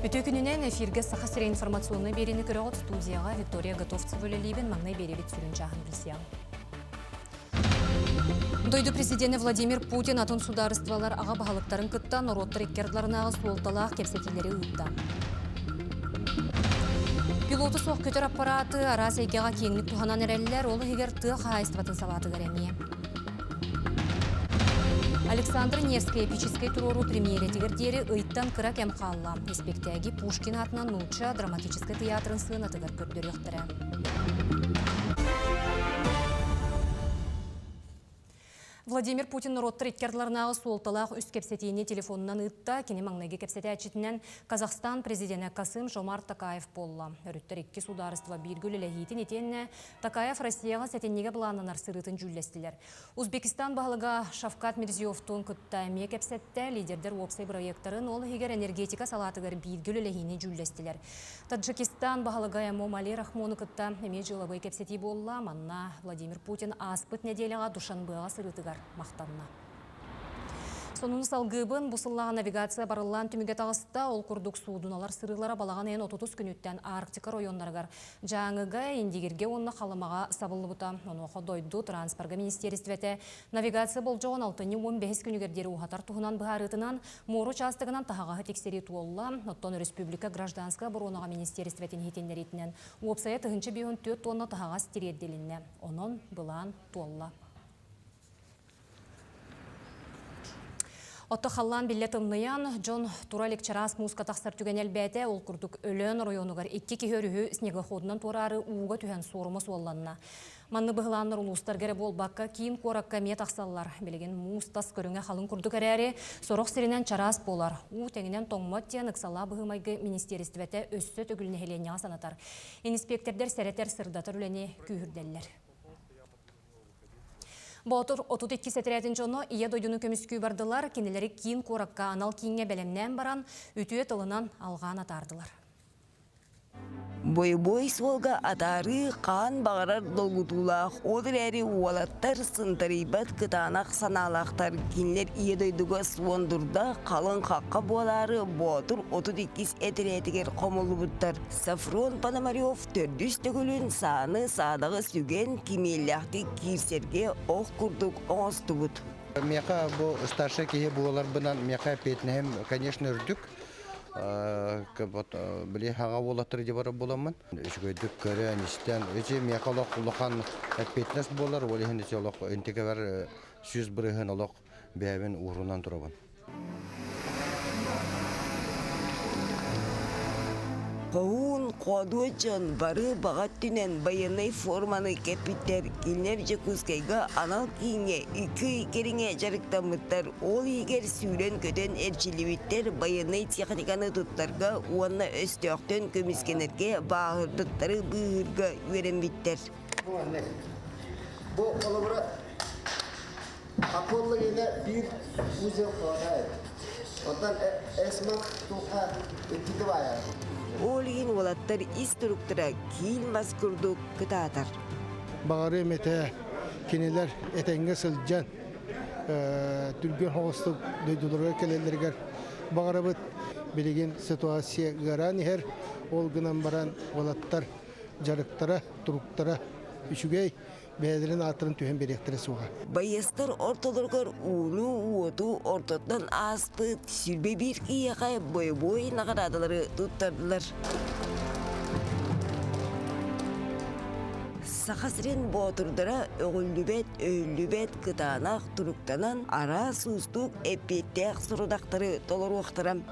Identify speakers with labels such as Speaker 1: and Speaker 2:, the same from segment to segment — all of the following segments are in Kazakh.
Speaker 1: Бүтө күнінен эфирге сақасыра информационный берені көріғыт студияға Виктория Готовцева өлелейбен маңнай беребет сүрін жағын білсияң. Дойды президенті Владимир Путин атын сударыствалар аға бағалықтарын күттан ороттыр еккердларынағы суолталақ кепсетелері ұйтта. Пилоты соқ көтір аппараты арас әйгеға кеңлік туғанан әрәлілер олы егер тұқ хайыстыватын салаты ғареме. Александр Невский эпический турору премьере тигердері ұйттан кырак әмқалла. Еспектәгі Пушкин атынан Нуча драматический театрын сына тігір көрдер ектірі. Владимир Путин роттыр иккерларнағы суолталақ үст кепсетейіне телефонынан ұйтта, кене маңнайғы кепсеті әчетінен Казахстан президенті Касым Жомарт Такаев болла. Өріттір екі сударыства биргүлі ләхейтін етенне Такаев Россияға сәтеннеге бұланынан арсырытын жүллестілер. Узбекистан бағылыға Шавкат Мирзиевтің күтті әме кепсетті лидердер опсай проекттарын ол егер энергетика салатығыр биргүлі ләхейіне жүллестілер. Таджикистан бағылыға Эмомали Рахмоны күтті әме жылабай кепсеті болла, манна Владимир Путин аспыт неделяға Душанбыға сырытығар мақтанна. Сонун салгыбын бұсыллаға навигация барылан түміге тағыста ол күрдік судуналар сырылара балаған ең 30 күніттен Арктика районларғар. Жаңыға индигерге онына қалымаға сабылы бұта. Оны оқа дойду транспорға министерстветі навигация бол жоғын 6-15 күнігердері ұғатар тұғынан бұғарытынан мору частығынан тағаға тексері туолла. Оттон республика гражданска бұруынаға министерстветін хетендер етінен уопсая тұғынчы бейін 4 тонна тағаға стередделінне. Онын бұлан туолла. Отто халлан биллет ымныян, Джон Туралик чарас музыка тақсар түген әлбәті, ол күрдік өлен районығар 2 кехөрігі снегоходынан турары уға түген сорымыз оланна. Манны бұғыланыр ұлыстар кәрі бол баққа кейін қораққа мет ақсаллар. Белеген мустас көріңе қалын күрдік әрәрі сорық сиренен чарас болар. У тәңінен тоңматтен ұқсала бұғымайғы министерстветі өссі төгіліне хеленеға санатар. Инспектордер сәреттер сырдатыр үлене күйірделлер. Бұтыр 32 сәтірәтін жоны ие дойдыны көміскүй бардылар, кенелері кейін қораққа анал кейінге бәлемнен баран өтуе тылынан алған атардылар.
Speaker 2: Бой-бой сволга атары қан бағарар долгутулақ, одыр әрі уалаттар сынтарибат кытанақ саналақтар кенлер ие дойдыға суондурда қалын қаққа болары Бұтыр 32 әтірәтігер қомылы бұттар. Сафрон Пономарев төрдіс төгілін саны садағы сүген кемелләқті кирсерге оқ күрдік оңысты бұд.
Speaker 3: Меқа бұл старшай кейе болалар бұнан меқа петінем, конечно, үрдік. Біле хаңа болаттыр деп бара боламын. Үшгөйдік көрі әністен. Өте меқалақ ұлықан әппетінес болар. Ол ехіндесе олық үнтеге бар сөз бірігін олық бәйбін ұғырынан тұрабын.
Speaker 2: Қауын қодуычын бары бағат түнен байынай форманы кәпіттер келнер жекускайға анал кейінге екі-екеріңе жарықтамыттар. Ол егер сүйрен көтен әрчілеветтер байынай техниканы тұттарға уанна өстіқтен көміскенерге бағырдықтары бұғырға өренбеттер.
Speaker 4: Бұл қолыбыра қапылы ене бір өзен қоғай. Одан әсмақ тұқа өтті байар.
Speaker 2: Олығын олаттар иструктора кейін бас күрдік күтатар.
Speaker 5: Бағары мәті кенелер әтәңге сылжан түрген хоғыстық дөйділерге келелергер. Бағары бұд білеген ситуация ғаран ехер ол ғынан баран олаттар жарықтара, тұруқтара үшігей бәдірін артырын түйен беректірі суға.
Speaker 2: Байыстыр орталырғыр ұлы уоту ортотан аспыт сүрбе бір кияқай бой-бой нағарадылары тұттардылар. Сақасырен Бұтырдыра өлі-бет кытанақ тұруқтанан ара сұстық әппеттәқ сұрудақтары толыр оқтырам.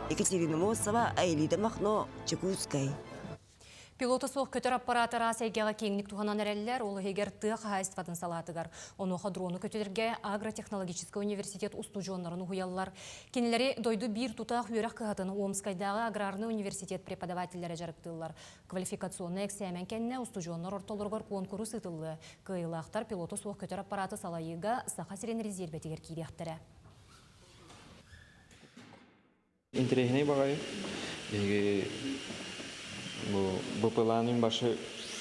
Speaker 2: Екатерина Мосова, Айлида Махно, Чекускай.
Speaker 1: Пилоты соқ көтір аппараты расайгеға кеңлік туғанан әрәлілер, ол егер тұқ хайыстыватын салатығар. Оныға дроны көтерге агротехнологический университет устужонларын ұғыялылар. Кенелері дойды бір тұтақ үйрақ қығатын Омскайдағы аграрны университет преподавательдері жарықтылар. Квалификационны әксәмен кәнне устужонлар орталырғар конкурс ұтылы. Қиылақтар пилоты соқ көтір аппараты салайыға сақа сирен резерветігер кейректірі.
Speaker 6: Интересный бағай. Bu planın başı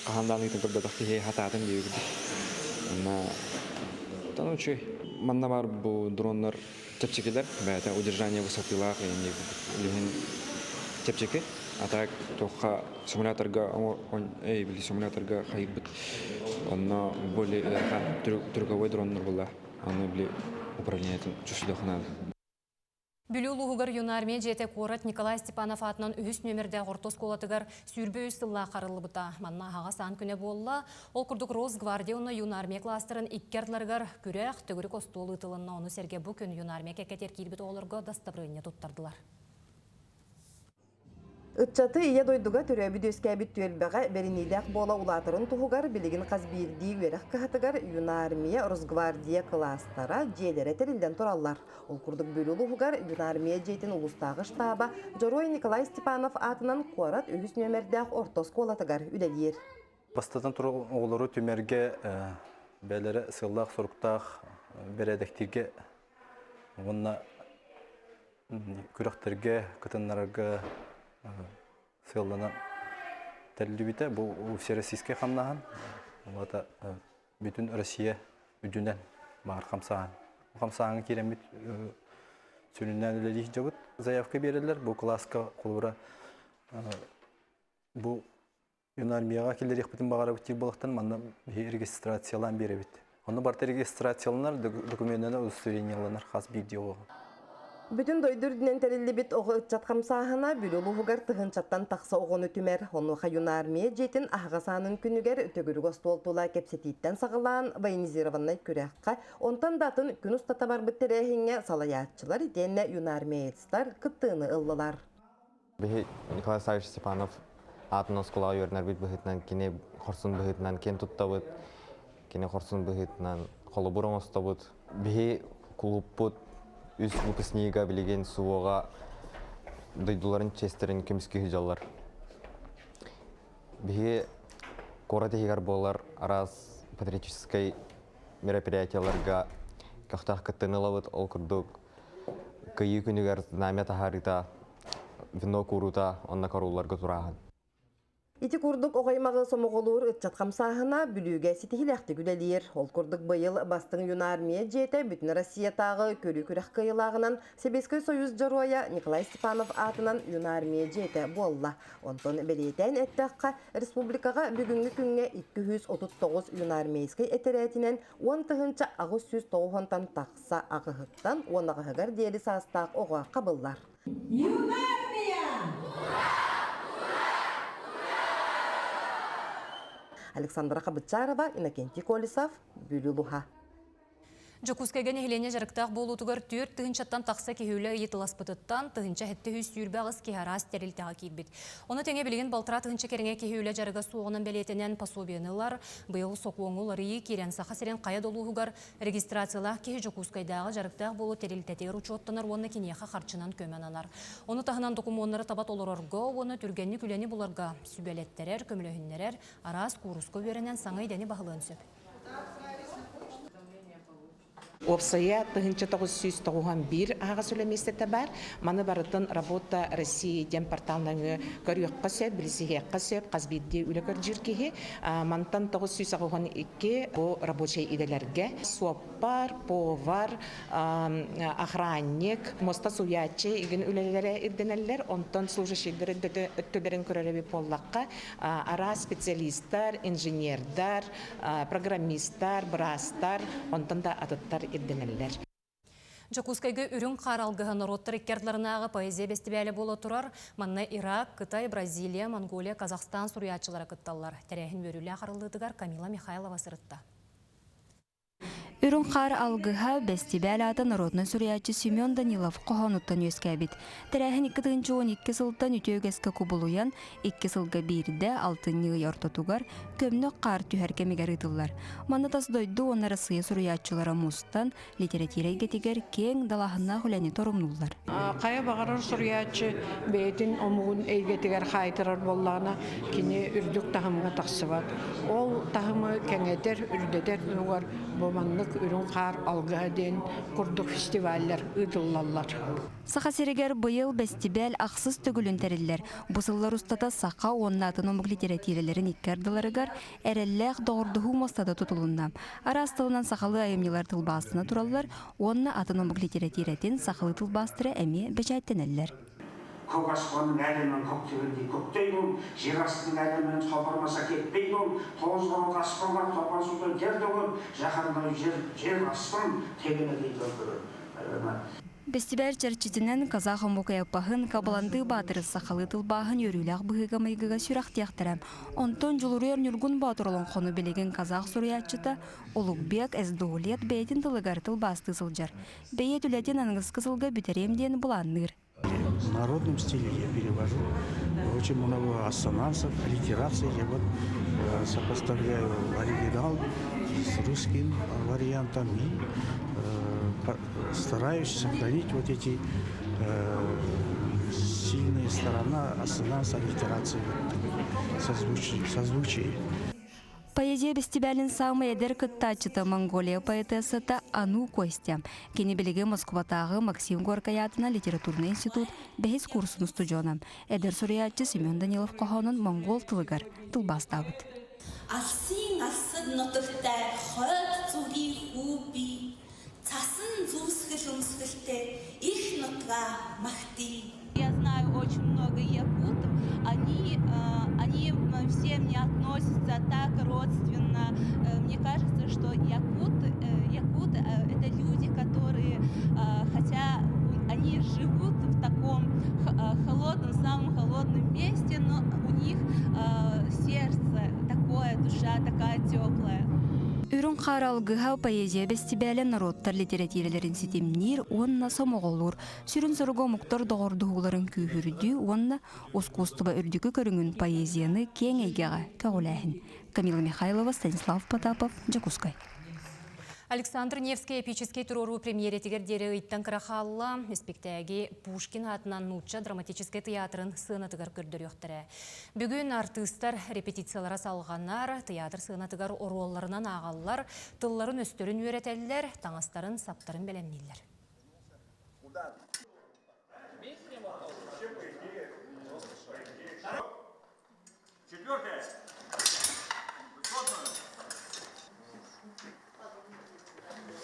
Speaker 6: kahandanlıktan kadar da hataten diyor. Ama tanıcı манна бар бу дроннар тепчекелер, бәйті удержание высотылақ, леген тепчеке. А так тоққа симуляторга хайбыт. Онна более трюковой дроннар была. Оны били управлениятын чушылықынан.
Speaker 1: Бүлі ұлығығыр юнармия жете қорат Николай Степанов атынан үхіс нөмірді ғортос қолатығар сүйірбе үстілла қарылы бұта. Манна аға сан күне болла. Ол күрдік Росгвардия юнармия кластырын иккердларығар күрек түгірік остуылы тылынна оны серге бұ күн юнармия кәкетер кейбіт оларға дастабырыне тұттардылар.
Speaker 7: Ытчаты ие дойдуга түрәбі дөскәбіт түелбәға бәрінейдәк бола улатырын тұғығар білігін қазбирді өрәк қағатығар юнармия Росгвардия кластара жейлері тәрілден тұраллар. Ол күрдік бөлі ұлығығар юнармия жейтін ұлыстағы штаба Жорой Николай Степанов атынан қуарат өйіс нөмердәк ортос қолатығар үләлер.
Speaker 8: Бастатын тұры оғылыры түмерге бәлері сыллақ, сұрықтақ, бәрәдәктерге, онына күрәқтерге, күтінларға сыллана тәлілбіті. Бұл всероссийский қамнаған. Бүтін Россия үдінен бар қамсаған. Қамсағын керемет сөнінен үлелейік жабыт. Заявка берілер. Бұл класска қолыра. Бұл юнармияға келдер еқпетін бағара бүттек болықтан маңна регистрациялан бері бітті. Оны барты регистрацияланар, документені удостоверенияланар қас бейде оған.
Speaker 7: Бүтін дойдырдінен тәрілі бит оғы ұтчат қамсағына бүлі ұлығығар тұғын чаттан тақса оғын өтімер. Онуға юнармия жетін ағасанын күнігер өтөгірі ғостуылтула кепсетейттен сағылан военизированной күрәққа. Онтан датын күн ұстата бар біттірәхіңе салаятчылар етенне юнармиятстар күттіғыны ыллылар.
Speaker 9: Бихи Николай Савич Степанов атын осколаға өрнер бит бұхытнан кене қорсын бұхытнан кен тұттабыт, кене қорсын бұхытнан қолы бұрын остабыт. Бихи клуб бұт үз выпускнига білеген суыға дойдуларын честерін көміске хүжалар. Бихи қора тегер болар араз патриотической мероприятияларға көқтақ күттінілавыт ол күрдік күйі күнігер знамя тахарита, вино курута, онна каруларға тұраған.
Speaker 7: Ити курдук оғаймағы сомоғолуыр ұтчат қамсағына бүліге сетихиләқті күлелер. Ол курдук байыл бастың юнармия жете бүтін Россиятағы көрі күрәқ қиылағынан Себескөй Союз Жаруая Николай Степанов атынан юнармия жете болла. Онтон белетен әттіққа республикаға бүгінгі күнге 239 юнармейскай әтерәтінен 10 ағыз 109 тақса ағығыттан 10 ағығығар дері састақ оға қабыллар. Александра Хабычарова, Иннокентий Колесов, Бүлілуха.
Speaker 1: Жокускайган эхлене жарықтақ болутугар түр тыгынчаттан тақса кехеулі етіласпытыттан тыгынча хетті хүс сүйірбағыз кехара стерилтаға кейбіт. Оны теңе білген балтыра тыгынча кереңе кехеулі жарыға суығынан бәлетінен пасобиянылар, бұйыл соқуыңыл рейі керен сақа серен қая долуғығар регистрациялақ кехе Жокускайдағы жарықтақ болу терилтетер учоттанар оны кенеха қарчынан көменанар. Оны тағынан докумонлары табат олырорға, оны түргенні күлені бұларға сүбәлеттерер, көмілігіннерер, арас куруско веренен саңай дәні бағылын сөп.
Speaker 10: Опсая 1991 аға сөйлеместеті бар. Маны барытын работа Россия дем порталнаңы көріққа сөп, білісіғеққа сөп, қазбедде үлікір жүркеге. Мантан 1992 бұл рабочий иделерге. Суаппар, повар, охранник, моста суячы еген үлелері ирденелер. Онтан служащийлері өттілерін көрелеби поллаққа. Ара специалисттар, инженердар, программисттар, брастар, онтан да атыттар ирденелер.
Speaker 1: Жокускайгы үрін қаралғығын роттыр иккердларынағы поэзия бестібәлі болы тұрар. Манна Ирак, Қытай, Бразилия, Монголия, Казахстан суриятчылары күтталар. Тәрәхін өрілі ақырылдыдығар Камила Михайлова сырытта.
Speaker 11: Үрін қар алғыға бәстібәл аты народный суриятчы Семен Данилов қоғануттан өскәбет. Тәрәхін 2012 сылтан үтеугескі күбылуян 2 сылға берді 6 нығы ортатуғар көмні қар түхәркемегер ұтылар. Маны тас дойды онары сыя суриятчылары мұстан литератирай кетігер кең далағына хүләне торымнулар.
Speaker 10: Қая бағарар суриятчы бәйтін омығын әйгетігер қайтырар боллағына кені үрдік тағымға тақсы бар. Ол тағымы кәңетер, үрдетер ұғар болманны курдук үрүн кар алгаден курдук фестивальлер ыдыллаллар.
Speaker 11: Саха серегер быйыл бестибел ақсыз төгілін тәрелер. Бұсыллар ұстата сақа оннатын омық литератирелерін иккардыларыгар әрелләқ доғырдығы мостада тұтылынна. Арастылынан сақалы айымнелар тылбасына туралылар, онна атын омық литератиретін сақалы тылбастыры әме бәжәйттенелер.
Speaker 12: Көк аспанның әлемін көктегенде көктеймін, жер астының әлемін салбырмаса кетпеймін, тоғызғырат аспанға топан суды жердігін, жаһандай жер аспан тегіне дейді.
Speaker 11: Бестибер чәрчетінен казах омуқай аппахын кабаланды батыры сақалы тылбағын өріләқ бұғыға майгыға сүрақтияқтырам. Онтон жылурер нүргін батырылын қону білеген казах сұриятчыта Олугбек әздуылет бәйтін тылығар тылбасты сылжар. Бәйет үләден аңыз кызылға бүтеремден бұланныр.
Speaker 13: В народном стиле я перевожу очень много ассонансов, аллитераций. Я вот сопоставляю оригинал с русским вариантом и стараюсь сохранить вот эти сильные стороны ассонанса, аллитерации, созвучия.
Speaker 11: Поэзия бестибялин самый эдер кыттачыта Монголия поэтессы та Ану Костя. Кені білігі Москватағы Максим Горкаятына литературный институт бәйіз курсын студионам. Эдер суриятчы Семен Данилов қоғанын монгол тылығар тылбастауыд.
Speaker 14: Алсын асыд нотыртар хойд зури хуби, цасын зусхыр-умсхыртар их нотра махти.
Speaker 15: Я знаю очень много якутов, они все мне относятся так родственно. Мне кажется, что якуты это люди, которые, хотя они живут в таком холодном, самом холодном месте, но у них сердце такое, душа такая теплая.
Speaker 11: Үрін қаралғыға поэзия бестибәлі народтар литератирелерін сетемнер, онна самоғолур. Сүрін сұрға мұқтар доғырдығыларын күйірді, онна оскустыва үрдікі көріңін поэзияны кең әйгеға кәғыләхін. Камила Михайлова, Станислав Потапов, Джакускай.
Speaker 1: Александр Невский эпический турору премьере тигердері ыйттан кырахалла спектаги Пушкин атынан нуча драматический театрын сынатыгар көрдіріқтірі. Бүгін артыстар репетициялара салғанар, театр сынатыгар оролларынан ағаллар, тылларын өстөрін өретелілер, таңастарын саптарын белемнелер.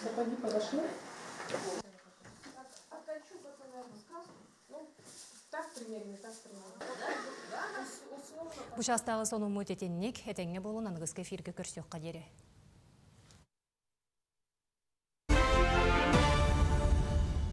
Speaker 10: Сапоги подошли?
Speaker 1: Бұшастағы соның мұтетеннік әтәңе болын аңғызғы фиргі көрсек қадері.